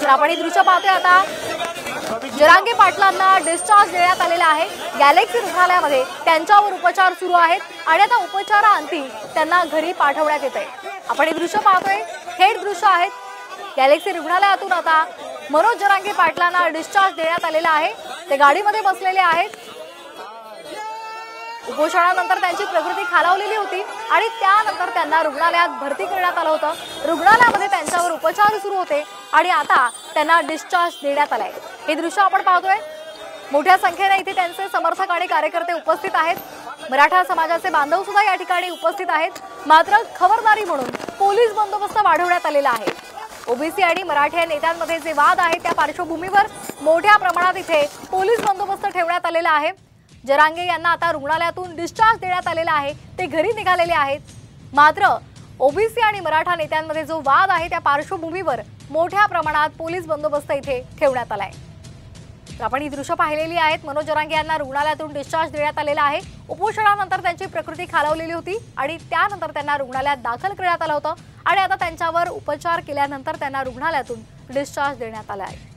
तर आपण ही दृश्य पाहतोय आता जरांगे पाटलांना डिस्चार्ज देण्यात आलेला आहे। गॅलेक्सी रुग्णालयामध्ये त्यांच्यावर उपचार सुरू आहेत आणि आता उपचारांती त्यांना घरी पाठवण्यात येत आहे। आपण हे दृश्य पाहतोय, थेट दृश्य आहेत। गॅलेक्सी रुग्णालयातून आता मनोज जरांगे पाटलांना डिस्चार्ज देण्यात आलेला आहे। ते गाडीमध्ये बसलेले आहेत। उपोषणानंतर त्यांची प्रकृती खालावलेली होती आणि त्यानंतर त्यांना रुग्णालयात भरती करण्यात आलं होतं। रुग्णालयामध्ये त्यांच्यावर उपचार सुरू होते आणि आता त्यांना डिस्चार्ज देण्यात आलाय। हे दृश्य आपण पाहतोय। मोठ्या संख्येने इथे त्यांचे समर्थक आणि कार्यकर्ते उपस्थित आहेत। मराठा समाजाचे बांधव सुद्धा या ठिकाणी उपस्थित आहेत। मात्र खबरदारी म्हणून पोलीस बंदोबस्त वाढवण्यात आलेला आहे। ओबीसी आणि मराठा नेत्यांमध्ये जे वाद आहेत त्या पार्श्वभूमीवर मोठ्या प्रमाणात इथे पोलीस बंदोबस्त ठेवण्यात आलेला आहे। जरांगे यांना आता रुग्णालयातून डिस्चार्ज देण्यात आलेला आहे। ते घरी निघालेले आहेत। मात्र ओबीसी आणि मराठा नेत्यांमध्ये जो वाद आहे त्या पार्श्वभूमीवर मोठ्या प्रमाणात पोलीस बंदोबस्त इथे ठेवण्यात आलाय। आपण ही दृश्य पाहिलेली आहेत। मनोज जरांगे यांना रुग्णालयातून डिस्चार्ज देण्यात आलेला आहे। उपोषणानंतर त्यांची प्रकृती खालावलेली होती आणि त्यानंतर त्यांना रुग्णालयात दाखल करण्यात आलं होतं आणि आता त्यांच्यावर उपचार केल्यानंतर त्यांना रुग्णालयातून डिस्चार्ज देण्यात आला आहे।